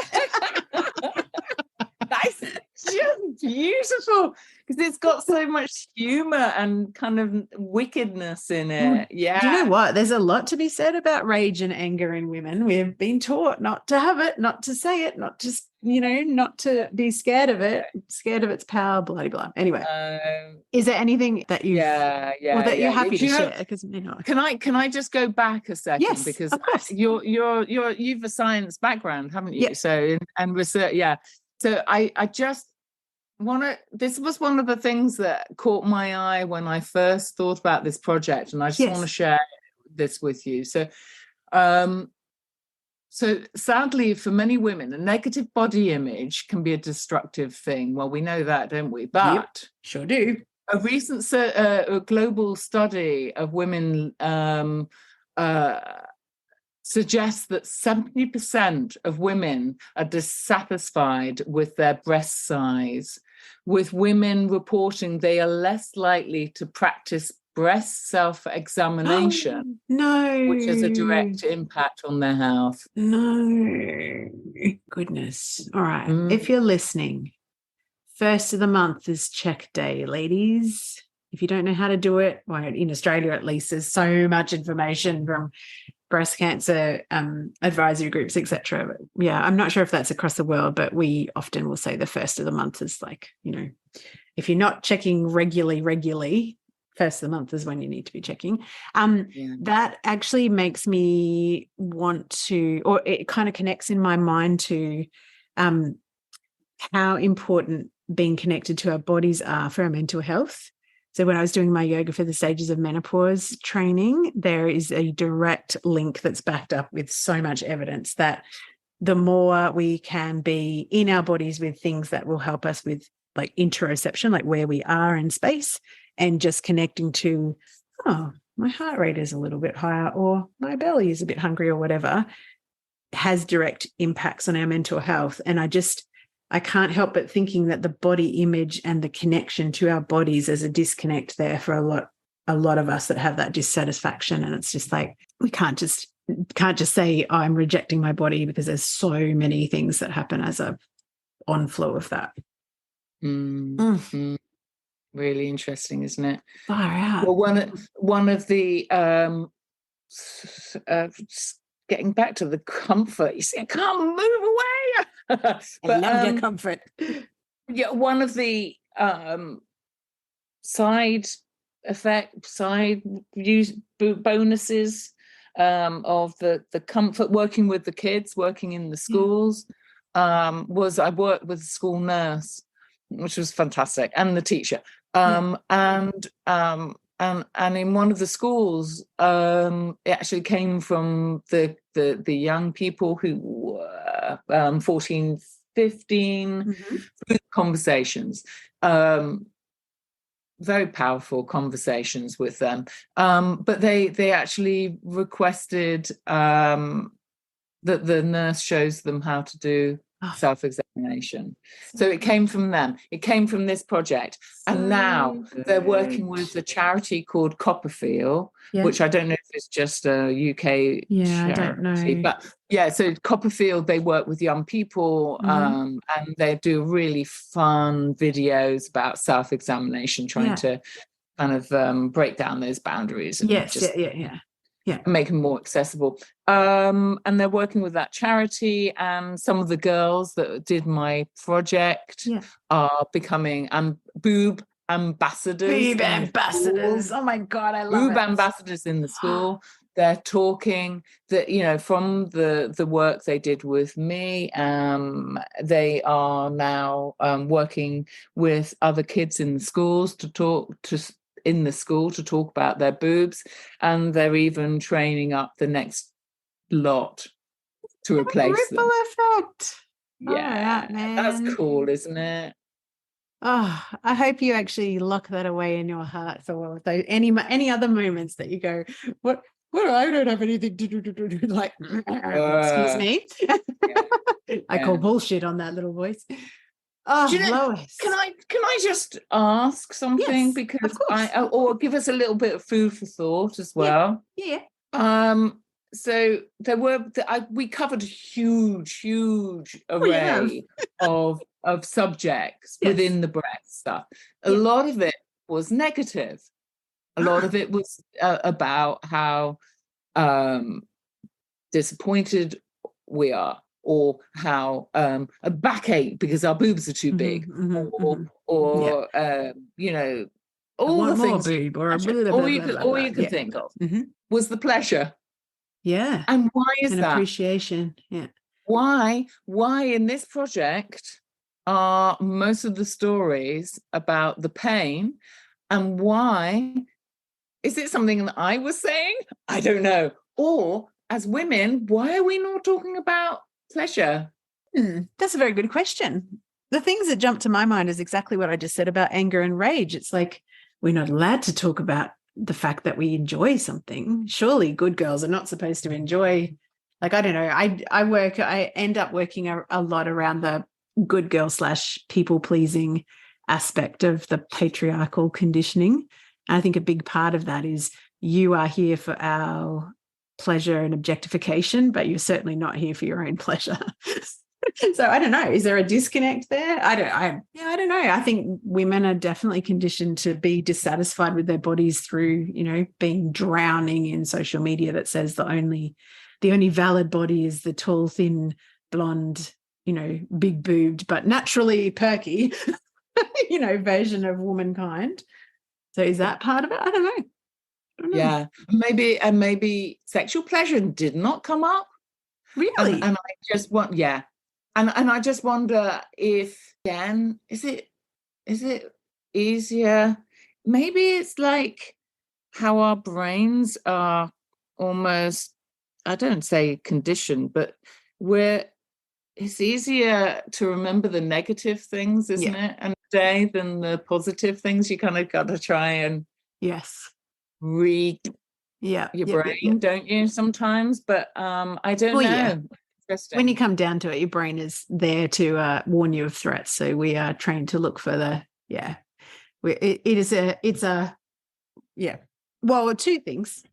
That's just beautiful because it's got so much humor and kind of wickedness in it. Yeah. Do you know what? There's a lot to be said about rage and anger in women. We've been taught not to have it, not to say it, not just, not to be scared of it, scared of its power, blah, blah. Anyway, is there anything that you've that you're happy to share? Because Can I just go back a second? Yes, because of course. you've a science background, haven't you? Yes. So and research, yeah. So I just this was one of the things that caught my eye when I first thought about this project, and I just want to share this with you. So sadly, for many women, a negative body image can be a destructive thing. Well, we know that, don't we? But sure do. A recent global study of women suggests that 70% of women are dissatisfied with their breast size, with women reporting they are less likely to practice breast self-examination, which has a direct impact on their health. No. Goodness. All right. If you're listening, first of the month is check day, ladies. If you don't know how to do it, well, in Australia at least, there's so much information from breast cancer advisory groups, etc. Yeah, I'm not sure if that's across the world, but we often will say the first of the month is like, if you're not checking regularly, first of the month is when you need to be checking. That actually makes me want to, or it kind of connects in my mind to how important being connected to our bodies are for our mental health. So when I was doing my yoga for the stages of menopause training, there is a direct link that's backed up with so much evidence that the more we can be in our bodies with things that will help us with like interoception, like where we are in space, and just connecting to, oh, my heart rate is a little bit higher, or my belly is a bit hungry, or whatever, has direct impacts on our mental health. And I can't help but thinking that the body image and the connection to our bodies, there's a disconnect there for a lot of us that have that dissatisfaction. And it's just like, we can't just say, oh, I'm rejecting my body, because there's so many things that happen as a onflow of that. Really interesting, isn't it? Far out. Well, one of the getting back to the comfort, you see, I can't move away. But I love your comfort. Yeah, one of the side bonuses of the comfort working with the kids, working in the schools, was I worked with the school nurse, which was fantastic, and the teacher. And in one of the schools, it actually came from the young people who were 14, 15, through conversations, very powerful conversations with them. But they actually requested that the nurse shows them how to do self-examination. So it came from them. It came from this project. And now they're working with a charity called Copperfield, which I don't know if it's just a UK charity. I don't know. But yeah, so Copperfield, they work with young people, and they do really fun videos about self-examination, trying to kind of break down those boundaries and make them more accessible. And they're working with that charity, and some of the girls that did my project are becoming boob ambassadors. Boob ambassadors. Oh my God, I love it. Boob ambassadors in the school. They're talking that, from the work they did with me, they are now working with other kids in the schools to talk about their boobs, and they're even training up the next lot to replace them. Ripple effect. Yeah, that's cool, isn't it? Oh, I hope you actually lock that away in your heart for any other moments that you go, what? Well, I don't have anything to do. Like, excuse me. I call bullshit on that little voice. Oh, Lois. Can I just ask something? Yes, because or give us a little bit of food for thought as well. Yeah. So we covered a huge array of subjects within the breast stuff. A lot of it was negative. A lot of it was about how disappointed we are, or how a backache because our boobs are too big, or all the things, boob, all you could think of was the pleasure. Yeah. And why is that? Appreciation. Yeah. Why in this project are most of the stories about the pain, and why? Is it something that I was saying? I don't know. Or as women, why are we not talking about pleasure? That's a very good question. The things that jump to my mind is exactly what I just said about anger and rage. It's like, we're not allowed to talk about the fact that we enjoy something. Surely good girls are not supposed to enjoy, like, I don't know. I end up working a lot around the good girl / people pleasing aspect of the patriarchal conditioning. And I think a big part of that is you are here for our pleasure and objectification, but you're certainly not here for your own pleasure. So I don't know. Is there a disconnect there? I don't know. I think women are definitely conditioned to be dissatisfied with their bodies through, being drowning in social media that says the only valid body is the tall, thin, blonde, big boobed, but naturally perky, version of womankind. So is that part of it? I don't know. Yeah, maybe sexual pleasure did not come up. Really? And I just want, And I just wonder if, again, is it easier? Maybe it's like how our brains are almost, I don't say conditioned, but it's easier to remember the negative things, isn't it? And day than the positive things. You kind of got to try and read your brain, don't you, sometimes? But I don't know. Yeah. When you come down to it, your brain is there to warn you of threats. So we are trained to look for the, well, two things,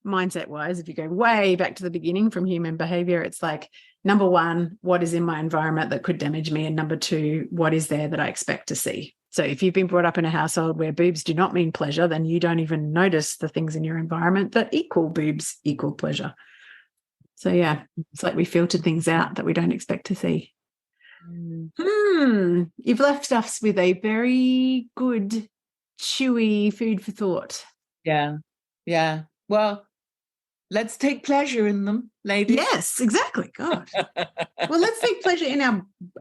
mindset wise. If you go way back to the beginning from human behavior, it's like, number one, what is in my environment that could damage me? And number two, what is there that I expect to see? So if you've been brought up in a household where boobs do not mean pleasure, then you don't even notice the things in your environment that equal boobs equal pleasure. So, yeah, it's like we filtered things out that we don't expect to see. You've left us with a very good, chewy food for thought. Yeah. Well, let's take pleasure in them, ladies. Yes, exactly. God. Well, let's take pleasure in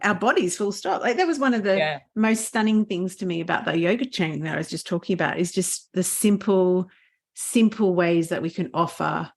our bodies, full stop. Like, that was one of the most stunning things to me about the yoga chain that I was just talking about, is just the simple ways that we can offer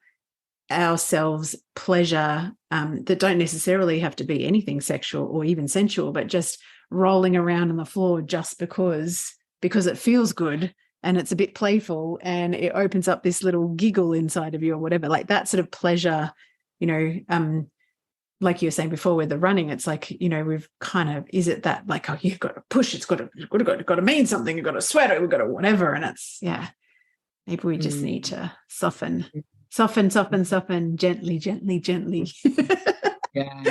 ourselves pleasure that don't necessarily have to be anything sexual or even sensual, but just rolling around on the floor just because it feels good and it's a bit playful and it opens up this little giggle inside of you or whatever, like that sort of pleasure, like you were saying before with the running, it's like, we've kind of, is it that like, oh, you've got to push, it's got to mean something, you've got to sweat it, we've got to whatever, and it's maybe we just need to soften, gently. Yeah,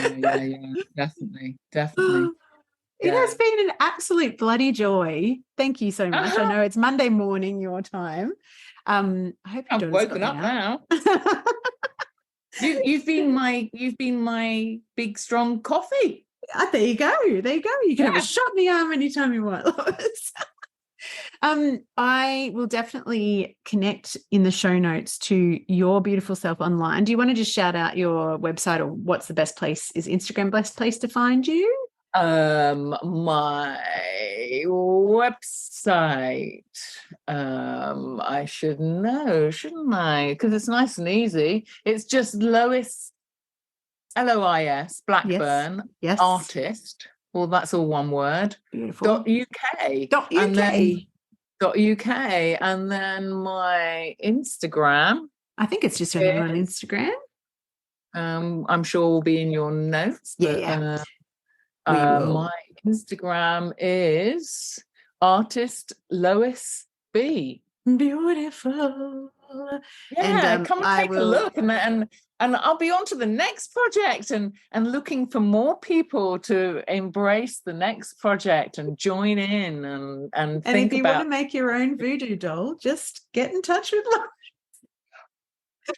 definitely. It has been an absolute bloody joy. Thank you so much. I know it's Monday morning your time. I hope I've woken up now. You've been my big strong coffee. There you go. You can have a shot in the arm anytime you want, Lois. I will definitely connect in the show notes to your beautiful self online. Do you want to just shout out your website, or what's the best place? Is Instagram best place to find you? My website, I should know, shouldn't I? Because it's nice and easy. It's just Lois, Lois Blackburn, artist. Well, that's all one word. Beautiful. .uk. And then my Instagram. I think it's just only on Instagram. I'm sure will be in your notes. But, my Instagram is artist Lois B. Beautiful. Yeah, and come and take a look, and I'll be on to the next project and looking for more people to embrace the next project and join in and think if you want to make your own voodoo doll, just get in touch with Lois.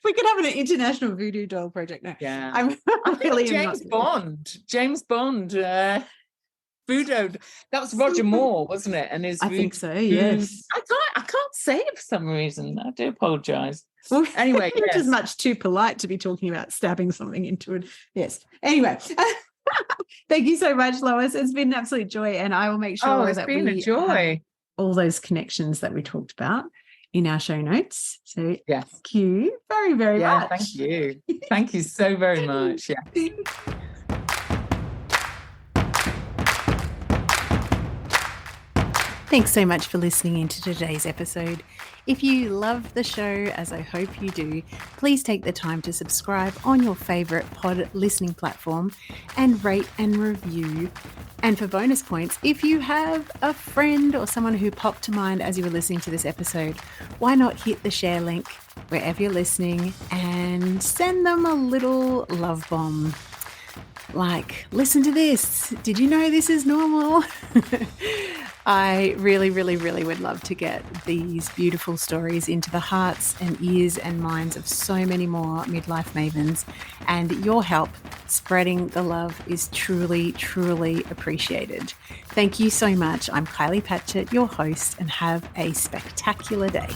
We could have an international voodoo doll project now. Yeah, I really James Bond. Voodoo. That was Roger Moore, wasn't it? And his I think so. Yes. I can't say it for some reason. I do apologise. Well, anyway, you're just much too polite to be talking about stabbing something into it. Yes. Anyway, thank you so much, Lois. It's been an absolute joy, and I will make sure that we have all those connections that we talked about in our show notes. So thank you very, very much. Thank you. Thank you so very much. Yeah. Thanks so much for listening into today's episode. If you love the show, as I hope you do, please take the time to subscribe on your favourite pod listening platform and rate and review. And for bonus points, if you have a friend or someone who popped to mind as you were listening to this episode, why not hit the share link wherever you're listening and send them a little love bomb. Like, listen to this. Did you know this is normal? I really, really, really would love to get these beautiful stories into the hearts and ears and minds of so many more midlife mavens. And your help spreading the love is truly, truly appreciated. Thank you so much. I'm Kylie Patchett, your host, and have a spectacular day.